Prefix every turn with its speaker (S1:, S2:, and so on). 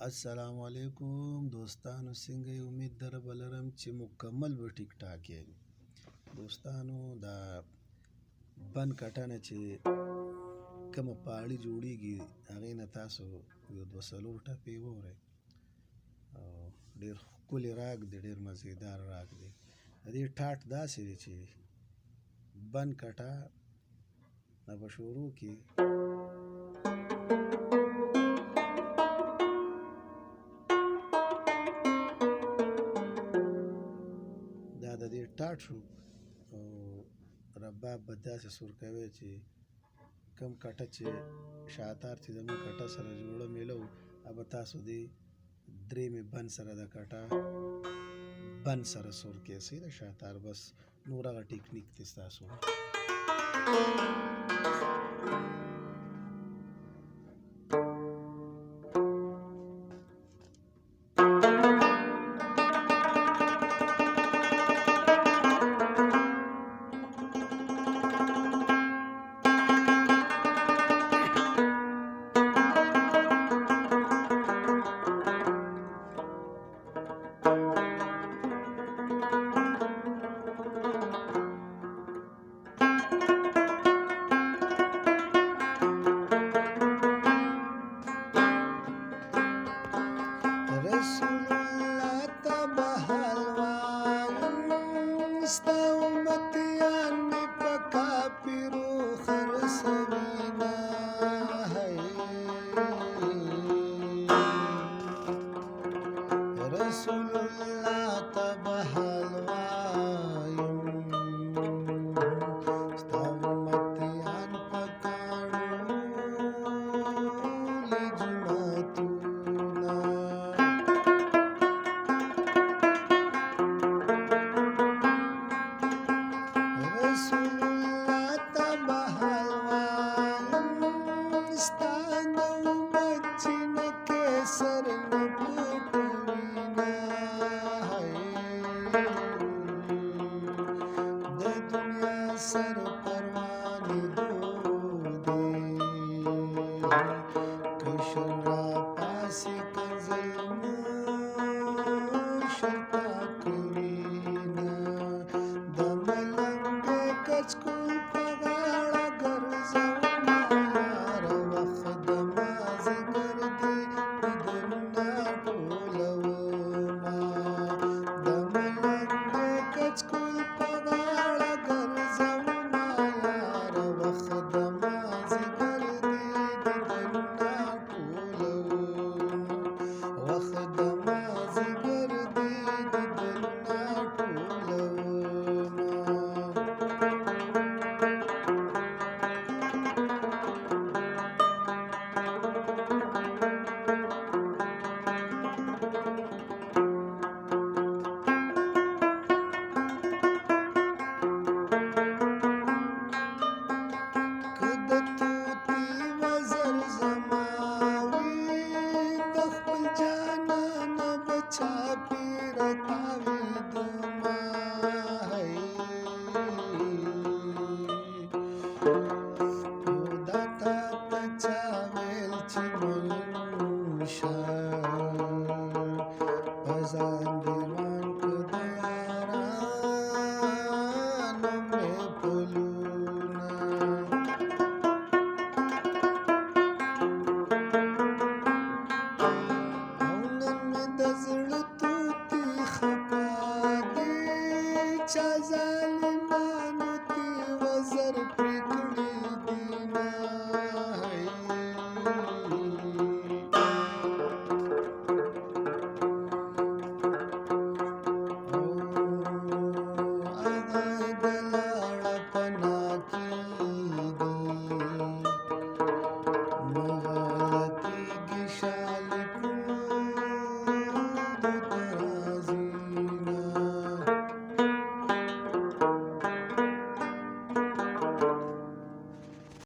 S1: السلام علیکم دوستانو، څنګه یې؟ امید در بلرم چې مکمل به ټیک ټاک یې. دوستانو، دا بند کټنه چې کومه پاړي جوړیږي هغې نه تاسو یو دوه څلور ټپې واورئ او ډېر ښکلی راګ دی، ډېر مزېدار راګ دی. د دې ټاټ داسې دی چې بند کټه نه به شروع کړي د دې ټاټ شو او رباب به داسې سور کوي چې کم کټه چې شاتار چې زموږ کټه سره جوړه میله وو به تاسو دې درېیمې بند سره د کټه بند سره سور کیسئ د شاتار. بس نور هغه ټیکنیک دی ستاسو. رسول الله ته به حال وایم، ستا امتیان مې په کافرو خرڅوینه. رسول الله ته به حال وایم، ستا امتیان په کاڼو له جوماتونه. رسول الله ته به حال وایم، ستا د امت چې نه کیسر نه پټوینه. د دنیا سر پروانېدو دی، که شل راپاسې که ظلمو شل پاکوینه. د ملنګ کچکول په غاړه ګرځومه یاره، وخت د مازدیګر دی دیدنونه ټولومه. د ملنګ کچکول په غاړه ګرځومه یاره، وخت د مازدیګر دی دیدنونه ټولومه. وخت د مازدیګر دی دیدنونه ټولومه. که د طوطي وزر زما وي، د خپل جانانه به چاپېره تاوېدمه. خو دا تا ته چا ویل چې مین شه،